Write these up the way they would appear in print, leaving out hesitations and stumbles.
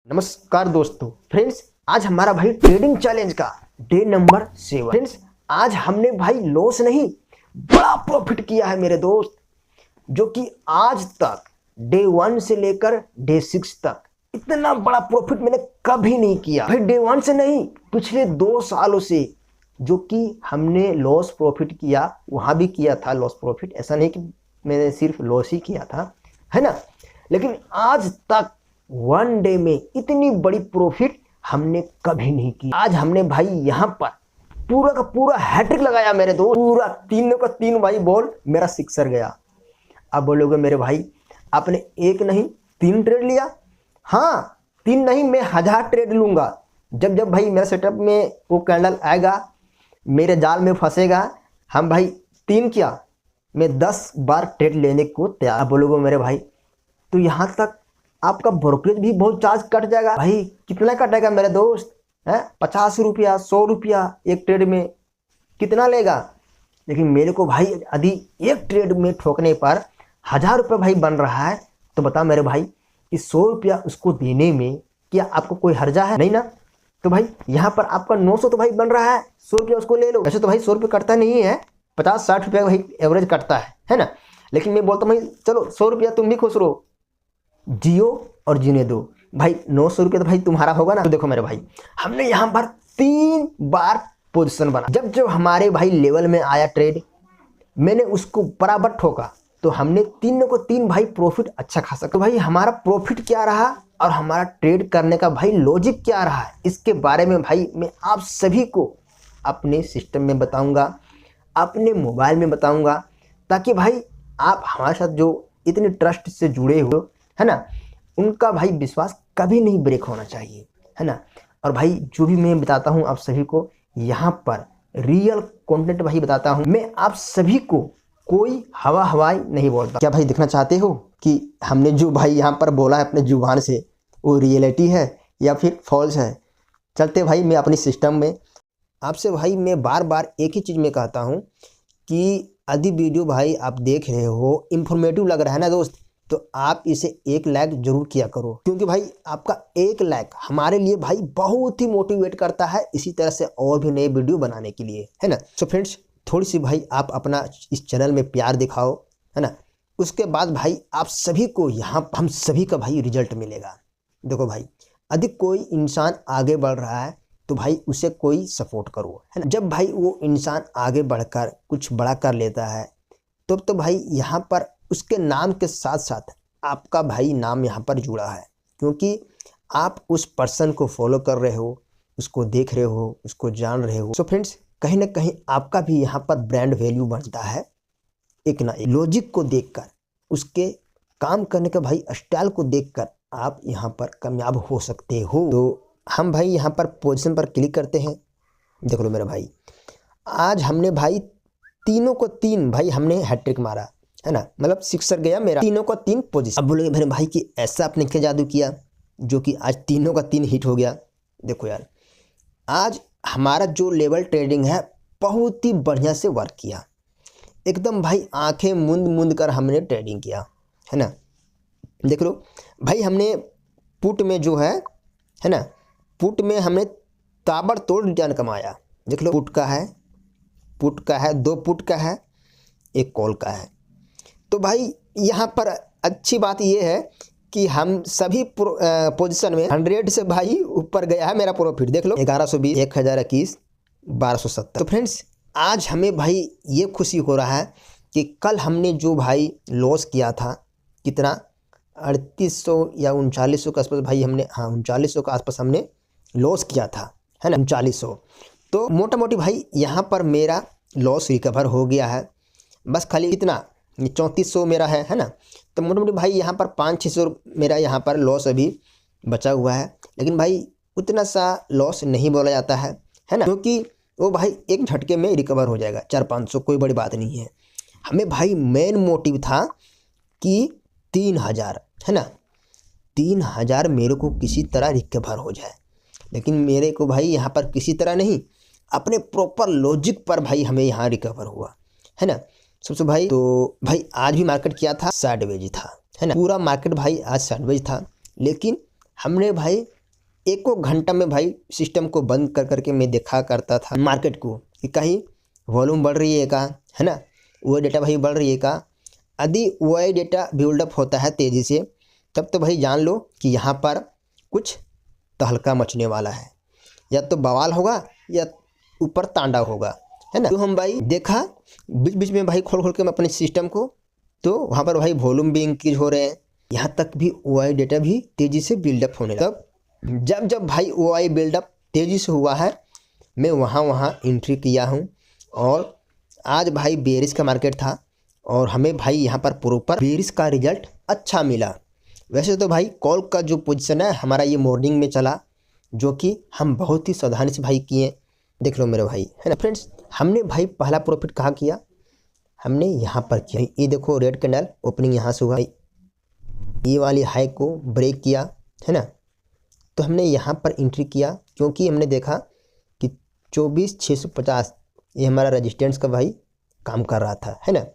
नमस्कार दोस्तों। फ्रेंड्स, आज हमारा भाई ट्रेडिंग चैलेंज का डे नंबर 7। फ्रेंड्स, आज हमने भाई लॉस नहीं बड़ा प्रॉफिट किया है मेरे दोस्त, जो कि आज तक डे 1 से लेकर डे 6 तक इतना बड़ा प्रॉफिट मैंने कभी नहीं किया भाई। डे 1 से नहीं, पिछले 2 सालों से जो कि हमने लॉस प्रॉफिट किया, वहां भी किया था लॉस प्रॉफिट। ऐसा नहीं कि मैंने सिर्फ लॉस ही किया था, है ना। लेकिन आज तक 1 डे में इतनी बड़ी प्रॉफिट हमने कभी नहीं की। आज हमने भाई यहाँ पर पूरा का पूरा हैट्रिक लगाया मेरे दोस्त। पूरा 3 का 3 भाई बॉल मेरा सिक्सर गया। अब बोलोगे मेरे भाई आपने 1 नहीं 3 ट्रेड लिया। हाँ, 3 नहीं, मैं 1000 ट्रेड लूंगा। जब जब भाई मेरे सेटअप में वो कैंडल आएगा, मेरे जाल में फंसेगा, हम भाई 3 क्या मैं 10 बार ट्रेड लेने को तैयार। बोलोगे मेरे भाई तो यहाँ तक आपका ब्रोकरेज भी बहुत चार्ज कट जाएगा। भाई कितना कटेगा मेरे दोस्त? है 50 रुपया 100 रुपया एक ट्रेड में कितना लेगा? लेकिन मेरे को भाई यदि एक ट्रेड में ठोकने पर 1000 रुपये भाई बन रहा है, तो बता मेरे भाई इस 100 रुपया उसको देने में क्या आपको कोई हर्जा है? नहीं ना। तो भाई यहाँ पर आपका 900 तो भाई बन रहा है, 100 रुपया उसको ले लो। वैसे तो भाई 100 रुपये कटता नहीं है, 50-60 रुपया भाई एवरेज कटता है ना। लेकिन मैं बोलता हूँ भाई चलो 100 रुपया तुम भी खुश रहो, जियो और जीने दो। भाई 900 रुपये तो भाई तुम्हारा होगा ना। तो देखो मेरे भाई, हमने यहाँ पर 3 बार पोजीशन बना। जब जब हमारे भाई लेवल में आया ट्रेड, मैंने उसको बराबर ठोका, तो हमने 3 को 3 भाई प्रॉफिट अच्छा खासा। तो भाई हमारा प्रॉफिट क्या रहा और हमारा ट्रेड करने का भाई लॉजिक क्या रहा, इसके बारे में भाई मैं आप सभी को अपने सिस्टम में बताऊंगा, अपने मोबाइल में बताऊंगा, ताकि भाई आप हमारे साथ जो इतने ट्रस्ट से जुड़े हो, है ना, उनका भाई विश्वास कभी नहीं ब्रेक होना चाहिए, है ना। और भाई जो भी मैं बताता हूँ आप सभी को, यहाँ पर रियल कंटेंट भाई बताता हूँ मैं आप सभी को, कोई हवाई नहीं बोलता। क्या भाई देखना चाहते हो कि हमने जो भाई यहाँ पर बोला है अपने जुबान से वो रियलिटी है या फिर फॉल्स है? चलते भाई मैं अपनी सिस्टम में आपसे भाई मैं बार बार एक ही चीज़ में कहता हूँ कि यदि वीडियो भाई आप देख रहे हो, इंफॉर्मेटिव लग रहा है ना दोस्त, तो आप इसे 1 लाइक जरूर किया करो, क्योंकि भाई आपका 1 लाइक हमारे लिए भाई बहुत ही मोटिवेट करता है इसी तरह से और भी नए वीडियो बनाने के लिए, है ना। सो फ्रेंड्स, थोड़ी सी भाई आप अपना इस चैनल में प्यार दिखाओ, है ना। उसके बाद भाई आप सभी को यहाँ हम सभी का भाई रिजल्ट मिलेगा। देखो भाई, यदि कोई इंसान आगे बढ़ रहा है तो भाई उसे कोई सपोर्ट करो, है ना। जब भाई वो इंसान आगे बढ़कर कुछ बड़ा कर लेता है, तो भाई यहाँ पर उसके नाम के साथ साथ आपका भाई नाम यहाँ पर जुड़ा है, क्योंकि आप उस पर्सन को फॉलो कर रहे हो, उसको देख रहे हो, उसको जान रहे हो। सो फ्रेंड्स, कहीं ना कहीं आपका भी यहाँ पर ब्रांड वैल्यू बनता है। एक ना एक लॉजिक को देखकर, उसके काम करने का भाई स्टाइल को देखकर आप यहाँ पर कामयाब हो सकते हो। तो हम भाई यहाँ पर पोजीशन पर क्लिक करते हैं। देख लो मेरे भाई, आज हमने भाई 3 को 3 भाई हमने हैट्रिक मारा, है ना, मतलब सिक्सर गया मेरा 3 को 3 पोजीशन। अब बोलेंगे मेरे भाई कि ऐसा आपने क्या जादू किया जो कि आज 3 का 3 हिट हो गया? देखो यार, आज हमारा जो लेवल ट्रेडिंग है बहुत ही बढ़िया से वर्क किया, एकदम भाई आंखें मूंद कर हमने ट्रेडिंग किया, है ना। देख लो भाई, हमने पुट में जो है ना, पुट में हमने ताबड़तोड़ रिटर्न कमाया। देख लो, पुट का है 2 पुट का है, 1 कॉल का है। तो भाई यहाँ पर अच्छी बात ये है कि हम सभी पोजीशन में 100 से भाई ऊपर गया है मेरा प्रॉफिट। देख लो 1120, 1021, 1270। तो फ्रेंड्स, आज हमें भाई ये खुशी हो रहा है कि कल हमने जो भाई लॉस किया था, कितना 3800 या 3900 के आसपास भाई हमने, हाँ 3900 के आसपास हमने लॉस किया था, है ना, 3900। तो मोटा मोटी भाई यहाँ पर मेरा लॉस रिकवर हो गया है। बस खाली इतना 3400 मेरा है ना। तो मोटा मोटी भाई यहाँ पर 500-600 मेरा यहाँ पर लॉस अभी बचा हुआ है। लेकिन भाई उतना सा लॉस नहीं बोला जाता है ना, क्योंकि वो भाई एक झटके में रिकवर हो जाएगा। 400-500 कोई बड़ी बात नहीं है। हमें भाई मेन मोटिव था कि 3000, है ना, 3000 मेरे को किसी तरह रिकवर हो जाए। लेकिन मेरे को भाई यहाँ पर किसी तरह नहीं, अपने प्रॉपर लॉजिक पर भाई हमें यहाँ रिकवर हुआ, है ना। सबसे भाई तो भाई आज भी मार्केट किया था, साइडवेज था, है ना। पूरा मार्केट भाई आज साइडवेज था, लेकिन हमने भाई एको घंटा में भाई सिस्टम को बंद कर करके मैं देखा करता था मार्केट को कि कहीं वॉल्यूम बढ़ रही है का, है ना, वो डेटा भाई बढ़ रही है का। यदि वही डेटा बिल्डअप होता है तेज़ी से, तब तो भाई जान लो कि यहाँ पर कुछ तहलका मचने वाला है, या तो बवाल होगा या ऊपर तांडव होगा, है ना। तो हम भाई देखा बीच बीच में भाई खोल खोल के अपने सिस्टम को, तो वहाँ पर भाई वॉल्यूम भी इंक्रीज हो रहे हैं, यहाँ तक भी ओआई डेटा भी तेज़ी से बिल्डअप होने लगा। तब जब भाई ओआई बिल्डअप तेज़ी से हुआ है, मैं वहाँ एंट्री किया हूँ। और आज भाई बेरिश का मार्केट था और हमें भाई यहाँ पर प्रॉपर बेरिश का रिजल्ट अच्छा मिला। वैसे तो भाई कॉल का जो पोजीशन है हमारा ये मॉर्निंग में चला, जो कि हम बहुत ही सावधानी से भाई किए। देख लो मेरे भाई, है ना फ्रेंड्स। हमने भाई पहला प्रॉफिट कहाँ किया, हमने यहाँ पर किया। ये देखो रेड कैंडल ओपनिंग यहाँ से हुआ, ये वाली हाई को ब्रेक किया, है ना। तो हमने यहाँ पर एंट्री किया क्योंकि हमने देखा कि 24,650 ये हमारा रेजिस्टेंस का भाई काम कर रहा था, है ना।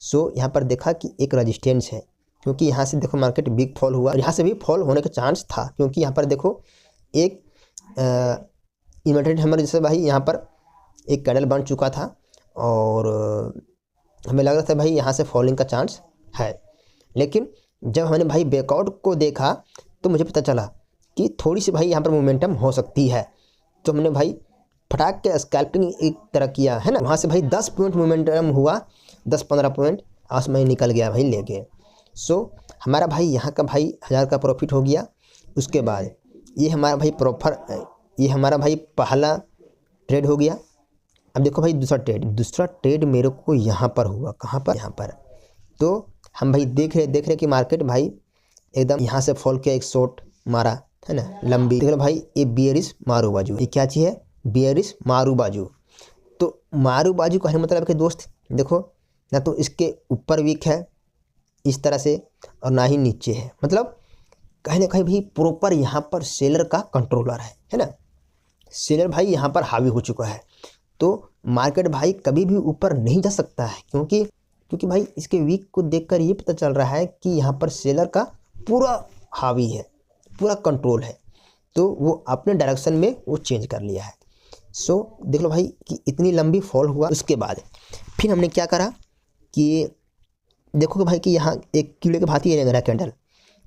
सो यहाँ पर देखा कि एक रेजिस्टेंस है, क्योंकि यहाँ से देखो मार्केट बिग फॉल हुआ और यहाँ से भी फॉल होने का चांस था, क्योंकि यहाँ पर देखो एक इन्वर्टेड हैमर जैसे भाई यहाँ पर एक कैंडल बन चुका था और हमें लग रहा था भाई यहाँ से फॉलिंग का चांस है। लेकिन जब हमने भाई बैकआउट को देखा तो मुझे पता चला कि थोड़ी सी भाई यहाँ पर मोमेंटम हो सकती है। तो हमने भाई फटाक के स्कैल्पिंग एक तरह किया, है ना। वहाँ से भाई 10 पॉइंट मोमेंटम हुआ, 10-15 पॉइंट आसमान निकल गया भाई लेके। सो हमारा भाई यहाँ का भाई 1000 का प्रॉफिट हो गया। उसके बाद ये हमारा भाई पहला ट्रेड हो गया। अब देखो भाई दूसरा ट्रेड मेरे को यहाँ पर हुआ, कहाँ पर, यहाँ पर। तो हम भाई देख रहे कि मार्केट भाई एकदम यहाँ से फॉल किया, एक शॉट मारा, है ना, लंबी। देख लो भाई ये बियरिश मारू बाजू, ये क्या चीज़ है, बियरिश मारू बाजू। तो मारू बाजू कहने मतलब कि दोस्त देखो ना तो इसके ऊपर वीक है इस तरह से और ना ही नीचे है, मतलब कहीं ना कहीं भाई प्रॉपर यहाँ पर सेलर का कंट्रोलर है ना। सेलर भाई यहाँ पर हावी हो चुका है। तो मार्केट भाई कभी भी ऊपर नहीं जा सकता है, क्योंकि भाई इसके वीक को देखकर ये पता चल रहा है कि यहाँ पर सेलर का पूरा हावी है, पूरा कंट्रोल है। तो वो अपने डायरेक्शन में वो चेंज कर लिया है। सो देख लो भाई कि इतनी लंबी फॉल हुआ। उसके बाद फिर हमने क्या करा कि देखो भाई कि यहाँ एक कीड़े के भांति है कैंडल,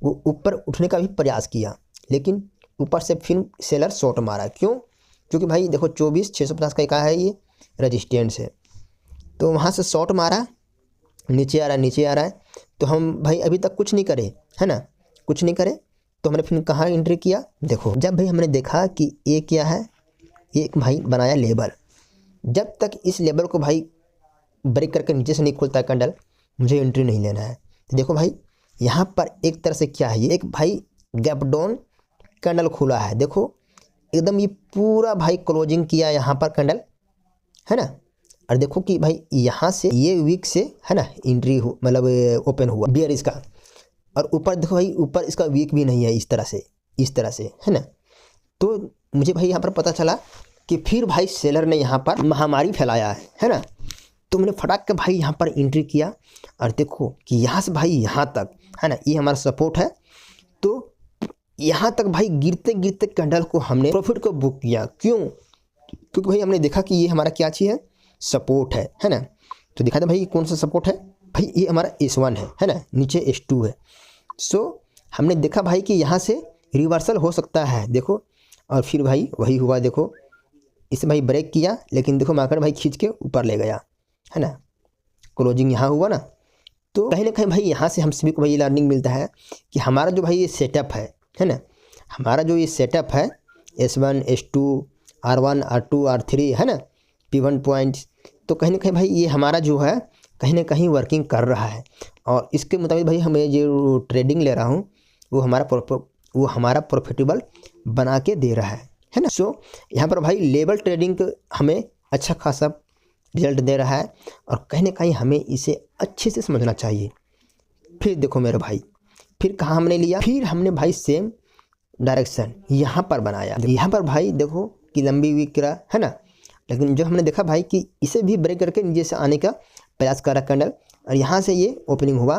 वो ऊपर उठने का भी प्रयास किया, लेकिन ऊपर से फिर सेलर शॉर्ट मारा। क्यों? क्योंकि भाई देखो 24,650 का क्या है, ये रेजिस्टेंस है। तो वहाँ से शॉर्ट मारा, नीचे आ रहा है। तो हम भाई अभी तक कुछ नहीं करे, है ना, कुछ नहीं करे। तो हमने फिर कहाँ एंट्री किया, देखो जब भाई हमने देखा कि ये क्या है, एक भाई बनाया लेबल। जब तक इस लेबल को भाई ब्रेक करके नीचे से नहीं खुलता कैंडल, मुझे एंट्री नहीं लेना है। तो देखो भाई यहाँ पर एक तरह से क्या है, ये एक भाई गैप डाउन कैंडल खुला है। देखो एकदम ये पूरा भाई क्लोजिंग किया यहाँ पर कैंडल, है ना। और देखो कि भाई यहाँ से ये वीक से, है ना, एंट्री हो मतलब ओपन हुआ बियरिश का। और ऊपर देखो भाई ऊपर इसका वीक भी नहीं है इस तरह से, है ना। तो मुझे भाई यहाँ पर पता चला कि फिर भाई सेलर ने यहाँ पर महामारी फैलाया है ना। तो मैंने फटाक के भाई यहाँ पर एंट्री किया और देखो कि यहाँ से भाई यहाँ तक, है ना, ये हमारा सपोर्ट है। तो यहाँ तक भाई गिरते गिरते कैंडल को हमने प्रॉफिट को बुक किया। क्यों? क्योंकि भाई हमने देखा कि ये हमारा क्या चीज़ है, सपोर्ट है ना। तो दिखा था भाई कौन सा सपोर्ट है, भाई ये हमारा S1 है ना, नीचे S2 है। सो हमने देखा भाई कि यहाँ से रिवर्सल हो सकता है, देखो। और फिर भाई वही हुआ, देखो इसे भाई ब्रेक किया, लेकिन देखो मार्केट भाई खींच के ऊपर ले गया, है ना। क्लोजिंग यहाँ हुआ ना। तो कहीं ना कहीं भाई यहाँ से हम सभी को भाई लर्निंग मिलता है कि हमारा जो भाई ये सेटअप है ना, हमारा जो ये सेटअप है S1 S2 R1 R2 R3, है ना, P1 पॉइंट्स। तो कहीं ना कहीं भाई ये हमारा जो है कहीं ना कहीं वर्किंग कर रहा है। और इसके मुताबिक भाई हमें जो ट्रेडिंग ले रहा हूँ वो हमारा प्रॉफिटेबल बना के दे रहा है ना। सो यहाँ पर भाई लेवल ट्रेडिंग हमें अच्छा खासा रिजल्ट दे रहा है और कहीं ना कहीं हमें इसे अच्छे से समझना चाहिए। फिर देखो मेरे भाई, फिर कहाँ हमने लिया, फिर हमने भाई सेम डायरेक्शन यहाँ पर बनाया। यहाँ पर भाई देखो कि लंबी वीक रहा, है ना। लेकिन जो हमने देखा भाई कि इसे भी ब्रेक करके नीचे से आने का प्रयास करा कैंडल, और यहाँ से ये ओपनिंग हुआ,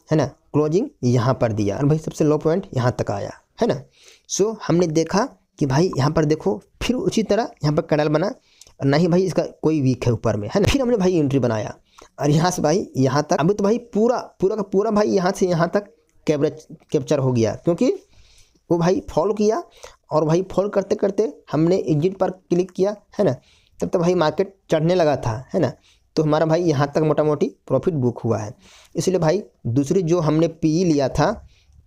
है ना, क्लोजिंग यहाँ पर दिया और भाई सबसे लो पॉइंट यहाँ तक आया, है ना। सो हमने देखा कि भाई यहाँ पर देखो फिर उसी तरह यहाँ पर कैंडल बना और ना ही भाई इसका कोई वीक है ऊपर में, है ना। फिर हमने भाई एंट्री बनाया और यहाँ से भाई यहाँ तक अभी तो भाई पूरा पूरा का पूरा भाई यहाँ से यहाँ तक कैप्चर हो गया, क्योंकि वो भाई फॉलो किया और भाई फॉलो करते करते हमने एग्जिट पर क्लिक किया, है ना। तब तक भाई मार्केट चढ़ने लगा था, है ना। तो हमारा भाई यहाँ तक मोटा मोटी प्रॉफिट बुक हुआ है। इसलिए भाई दूसरी जो हमने पी लिया था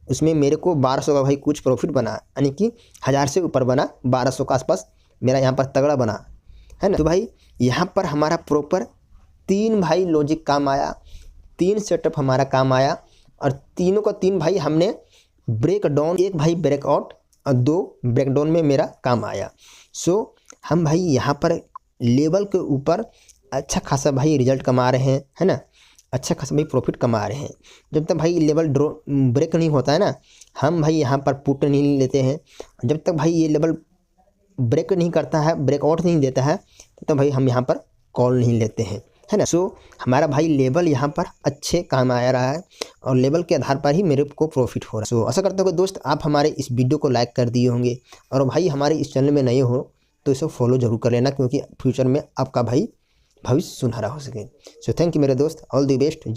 उसमें मेरे को 1200 का भाई कुछ प्रॉफिट बना, यानी कि 1000 से ऊपर बना, 1200 के आसपास मेरा यहाँ पर तगड़ा बना, है ना। तो भाई यहाँ पर हमारा प्रॉपर 3 भाई लॉजिक काम आया, 3 सेटअप हमारा काम आया और तीनों का 3 भाई हमने ब्रेक डाउन, एक भाई ब्रेकआउट और 2 ब्रेक डाउन में मेरा काम आया। सो हम भाई यहाँ पर लेवल के ऊपर अच्छा खासा भाई रिजल्ट कमा रहे हैं, है ना। अच्छा खासा भाई प्रॉफिट कमा रहे हैं। जब तक भाई लेवल ब्रेक नहीं होता है ना, हम भाई यहाँ पर पुट नहीं लेते हैं। जब तक भाई ये लेवल ब्रेक नहीं करता है, ब्रेकआउट नहीं देता है, तब भाई हम यहाँ पर कॉल नहीं लेते हैं, है ना। सो हमारा भाई लेवल यहाँ पर अच्छे काम आ रहा है और लेवल के आधार पर ही मेरे को प्रॉफिट हो रहा है। सो आशा करता हूँ कि दोस्त आप हमारे इस वीडियो को लाइक कर दिए होंगे और भाई हमारे इस चैनल में नए हो तो इसे फॉलो जरूर कर लेना, क्योंकि फ्यूचर में आपका भाई भविष्य सुनहरा हो सके। सो थैंक यू मेरे दोस्त, ऑल द बेस्ट।